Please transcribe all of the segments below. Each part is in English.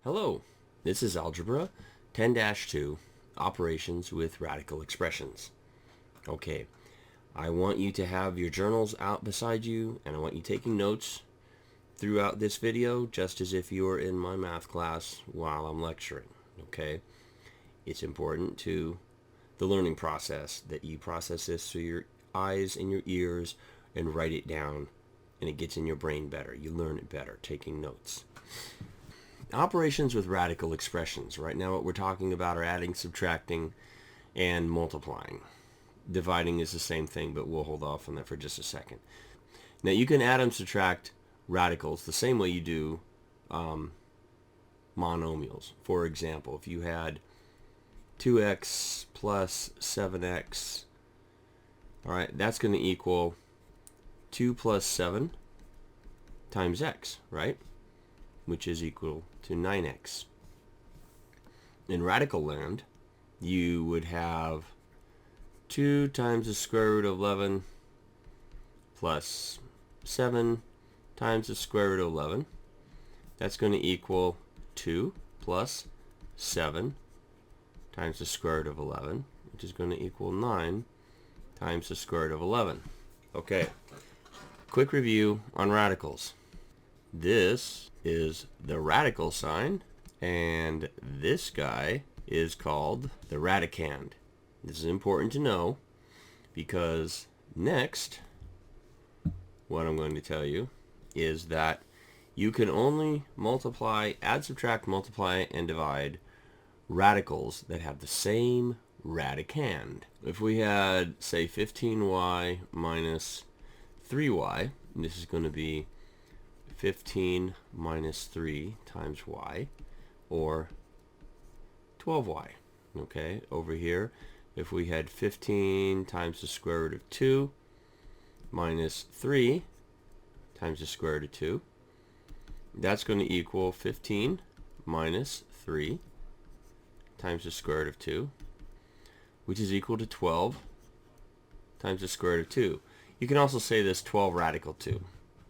Hello, this is Algebra 10-2, Operations with Radical Expressions. Okay, I want you to have your journals out beside you, and I want you taking notes throughout this video just as if you were in my math class while I'm lecturing. Okay, it's important to the learning process that you process this through your eyes and your ears and write it down, and it gets in your brain better. You learn it better taking notes. Operations with radical expressions. Right now what we're talking about are adding, subtracting, and multiplying. Dividing is the same thing, but we'll hold off on that for just a second. Now you can add and subtract radicals the same way you do monomials. For example, if you had 2x plus 7x, all right, that's going to equal 2 plus 7 times x, right? Which is equal to 9x. In radical land, you would have 2 times the square root of 11 plus 7 times the square root of 11. That's going to equal 2 plus 7 times the square root of 11, which is going to equal 9 times the square root of 11. Okay, quick review on radicals. This is the radical sign, and this guy is called the radicand. This is important to know because next, what I'm going to tell you is that you can only multiply, add, subtract, multiply, and divide radicals that have the same radicand. If we had, say, 15y minus 3y, and this is going to be 15 minus 3 times y, or 12y. Okay, over here, if we had 15 times the square root of 2 minus 3 times the square root of 2, that's going to equal 15 minus 3 times the square root of 2, which is equal to 12 times the square root of 2. You can also say this 12 radical 2.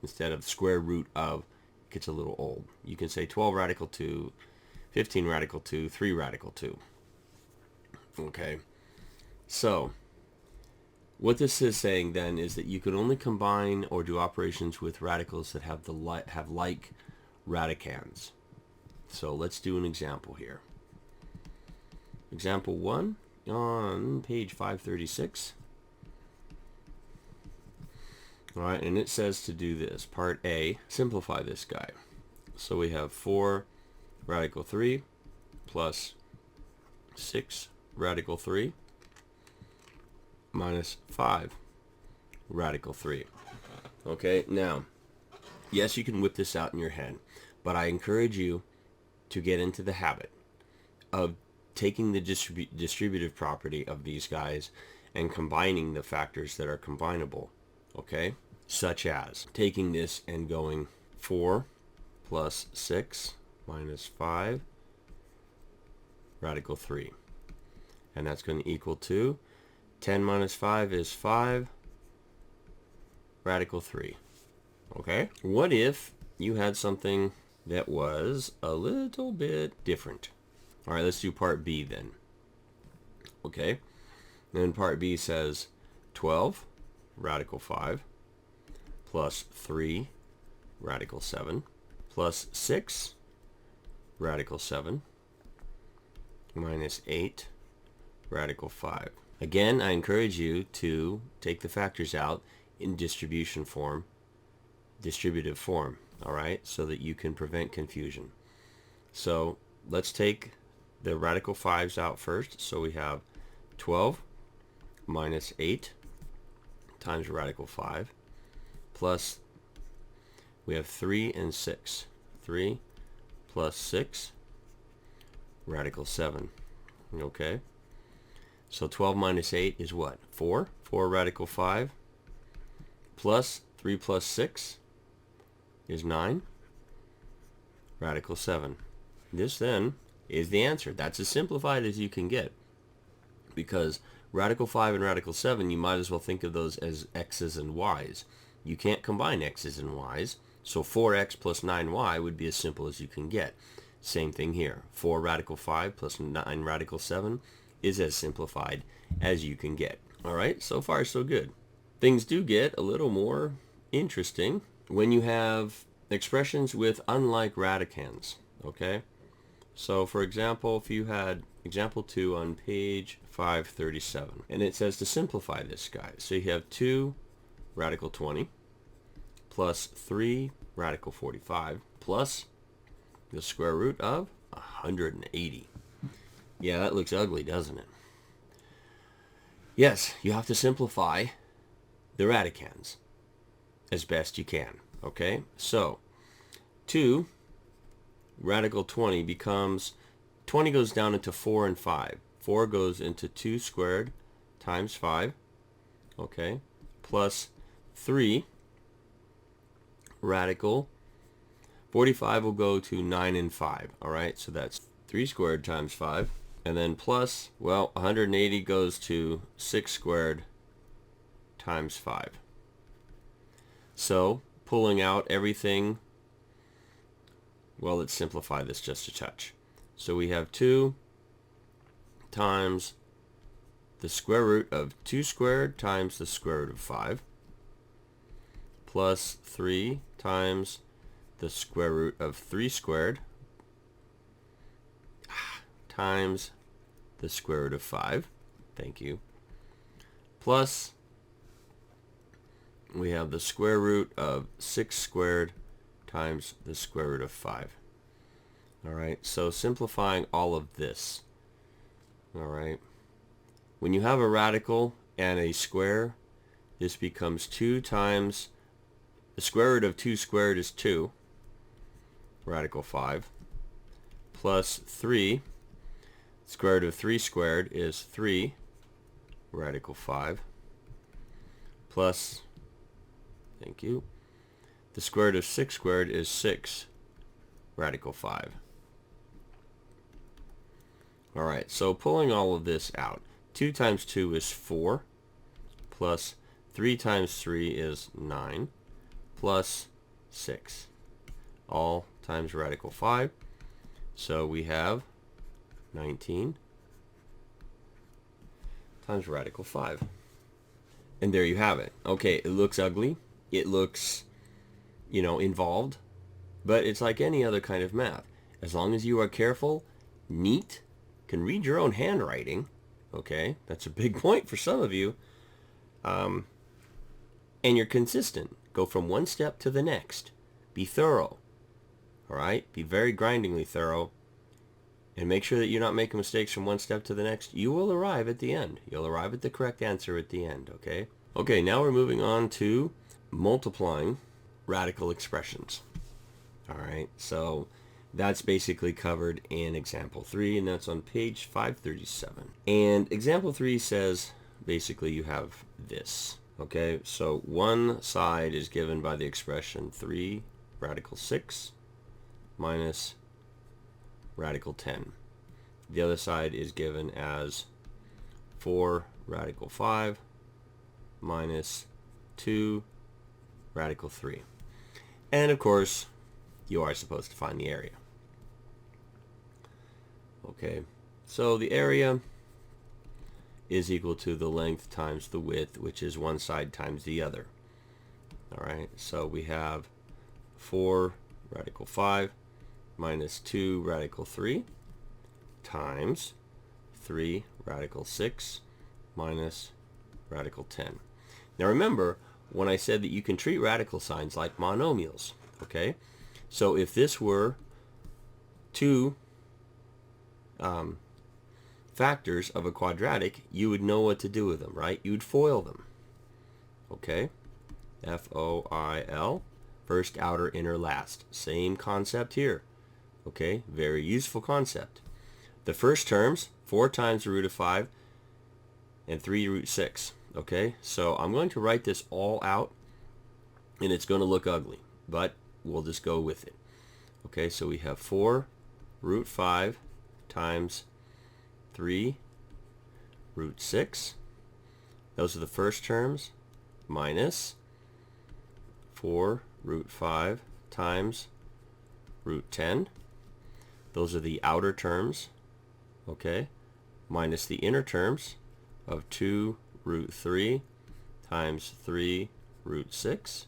Instead of square root of, it gets a little old. You can say 12 radical 2, 15 radical 2, 3 radical 2. Okay, so what this is saying then is that you can only combine or do operations with radicals that have like radicands. So let's do an example here. Example 1 on page 536. All right, and it says to do this. Part A, simplify this guy. So we have 4 radical 3 plus 6 radical 3 minus 5 radical 3. Okay, now, yes, you can whip this out in your head, but I encourage you to get into the habit of taking the distributive property of these guys and combining the factors that are combinable. Okay, such as taking this and going 4 plus 6 minus 5 radical 3, and that's going to equal to 10 minus 5 is 5 radical 3. Okay, what if you had something that was a little bit different? All right, let's do part B then. Okay, then part B says 12 radical 5 plus 3 radical 7 plus 6 radical 7 minus 8 radical 5. Again, I encourage you to take the factors out in distributive form, all right, so that you can prevent confusion. So let's take the radical 5s out first. So we have 12 minus 8 times radical 5 plus, we have 3 and 6. 3 plus 6 radical 7. Okay, so 12 minus 8 is what? 4. 4 radical 5 plus 3 plus 6 is 9 radical 7. This then is the answer. That's as simplified as you can get, because radical 5 and radical 7, you might as well think of those as x's and y's. You can't combine x's and y's, so 4x plus 9y would be as simple as you can get. Same thing here. 4 radical 5 plus 9 radical 7 is as simplified as you can get. Alright, so far so good. Things do get a little more interesting when you have expressions with unlike radicands. Okay? So for example, if you had example 2 on page 537, and it says to simplify this guy. So you have 2 radical 20 plus 3 radical 45 plus the square root of 180. Yeah, that looks ugly, doesn't it? Yes, you have to simplify the radicands as best you can. Okay, so 2 radical 20 becomes, 20 goes down into 4 and 5. 4 goes into 2 squared times 5, okay, plus 3 radical 45 will go to 9 and 5. Alright, so that's 3 squared times 5. And then plus, well, 180 goes to 6 squared times 5. So, pulling out everything, well, let's simplify this just a touch. So we have 2 times the square root of 2 squared times the square root of 5 plus 3 times the square root of 3 squared times the square root of 5. Thank you. Plus, we have the square root of 6 squared times the square root of 5. Alright, so simplifying all of this. Alright, when you have a radical and a square, this becomes 2 times, the square root of 2 squared is 2, radical 5, plus 3, square root of 3 squared is 3, radical 5, plus, thank you, the square root of 6 squared is 6, radical 5. Alright, so pulling all of this out, 2 times 2 is 4, plus 3 times 3 is 9, plus 6, all times radical 5. So we have 19 times radical 5. And there you have it. Okay, it looks ugly. It looks, you know, involved. But it's like any other kind of math. As long as you are careful, neat, can read your own handwriting. Okay, that's a big point for some of you. And you're consistent. Go from one step to the next. Be thorough. Alright? Be very grindingly thorough. And make sure that you're not making mistakes from one step to the next. You will arrive at the end. You'll arrive at the correct answer at the end. Okay? Okay, now we're moving on to multiplying radical expressions. Alright, so that's basically covered in example 3, and that's on page 537. And example 3 says basically you have this. Okay, so one side is given by the expression 3 radical 6 minus radical 10. The other side is given as 4 radical 5 minus 2 radical 3. And of course, you are supposed to find the area. Okay, so the area is equal to the length times the width, which is one side times the other. Alright, so we have 4 radical 5 minus 2 radical 3 times 3 radical 6 minus radical 10. Now remember, when I said that you can treat radical signs like monomials, okay? So if this were two factors of a quadratic, you would know what to do with them, right? You'd FOIL them. Okay? F-O-I-L. First, outer, inner, last. Same concept here. Okay? Very useful concept. The first terms, 4 times the root of 5 and 3 root 6. Okay? So I'm going to write this all out, and it's going to look ugly, but we'll just go with it. Okay? So we have 4 root 5 times 3 root 6. Those are the first terms, minus 4 root 5 times root 10. Those are the outer terms, okay, minus the inner terms of 2 root 3 times 3 root 6.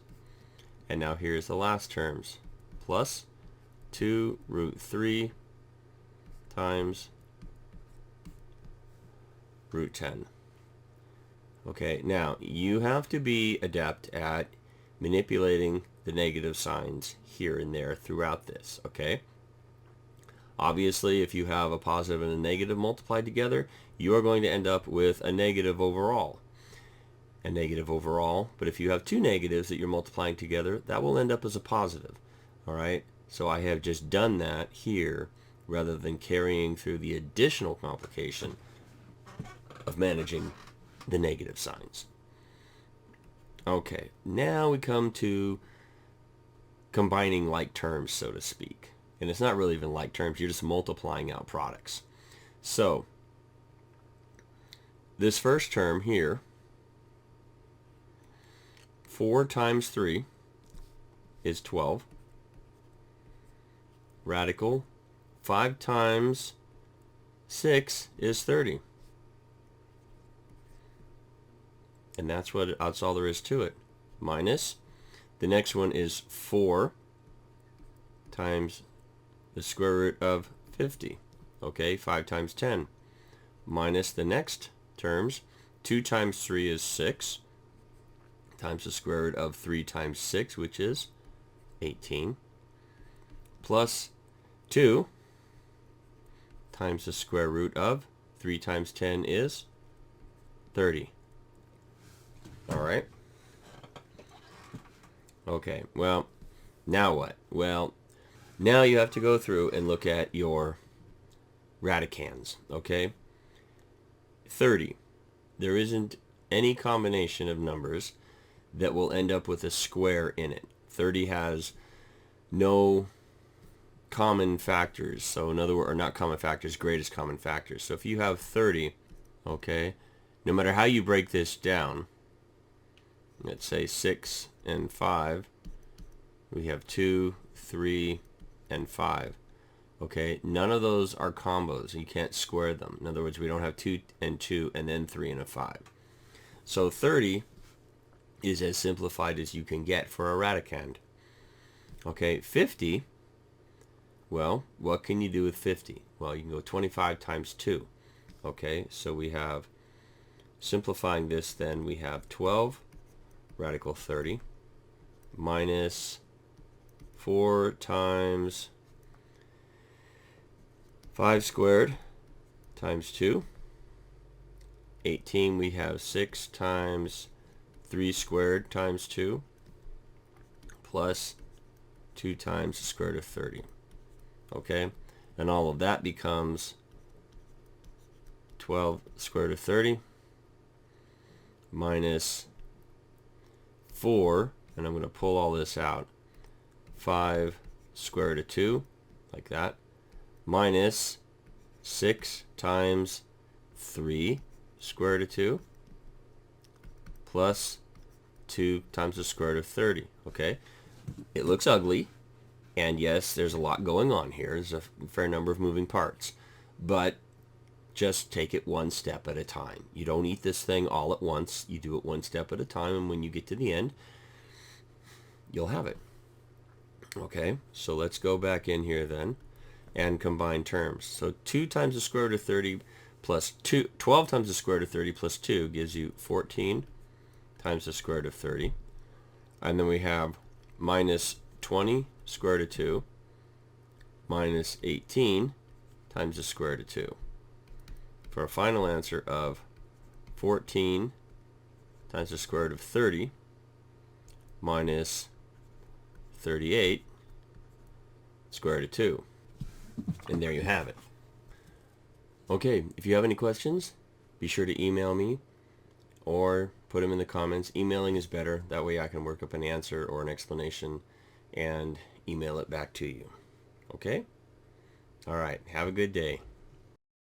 And now here's the last terms, plus 2 root 3 times root 10. Okay, now you have to be adept at manipulating the negative signs here and there throughout this, okay? Obviously, if you have a positive and a negative multiplied together, you are going to end up with a negative overall. A negative overall, but if you have two negatives that you're multiplying together, that will end up as a positive, all right? So I have just done that here rather than carrying through the additional complication of managing the negative signs. Okay, now we come to combining like terms, so to speak. And it's not really even like terms, you're just multiplying out products. So, this first term here, 4 times 3 is 12. Radical 5 times 6 is 30. And that's all there is to it. Minus, the next one is 4 times the square root of 50. Okay, 5 times 10. Minus the next terms, 2 times 3 is 6, times the square root of 3 times 6, which is 18, plus 2 times the square root of 3 times 10 is 30. All right. Okay, well, now what? Well, now you have to go through and look at your radicands, okay? 30. There isn't any combination of numbers that will end up with a square in it. 30 has no common factors. So in other words, or not common factors, greatest common factors. So if you have 30, okay, no matter how you break this down, let's say 6 and 5, we have 2, 3, and 5. Okay, none of those are combos. You can't square them. In other words, we don't have 2 and 2 and then 3 and a 5. So 30 is as simplified as you can get for a radicand. Okay, 50, well, what can you do with 50? Well, you can go 25 times 2. Okay, so we have, simplifying this then, we have 12 radical 30 minus 4 times 5 squared times 2. 18, we have 6 times 3 squared times 2 plus 2 times the square root of 30. Okay, and all of that becomes 12 square root of 30 minus 4, and I'm going to pull all this out, 5 square root of 2, like that, minus 6 times 3 square root of 2 plus 2 times the square root of 30. Okay, it looks ugly, and yes, there's a lot going on here. There's a fair number of moving parts, but just take it one step at a time. You don't eat this thing all at once. You do it one step at a time, and when you get to the end, you'll have it. Okay, so let's go back in here then and combine terms. So 2 times the square root of 30 plus 2, 12 times the square root of 30 plus 2 gives you 14 times the square root of 30. And then we have minus 20 square root of 2 minus 18 times the square root of 2 for a final answer of 14 times the square root of 30 minus 38 square root of 2. And there you have it. Okay, if you have any questions, be sure to email me or put them in the comments. Emailing is better. That way I can work up an answer or an explanation and email it back to you. Okay? All right. Have a good day.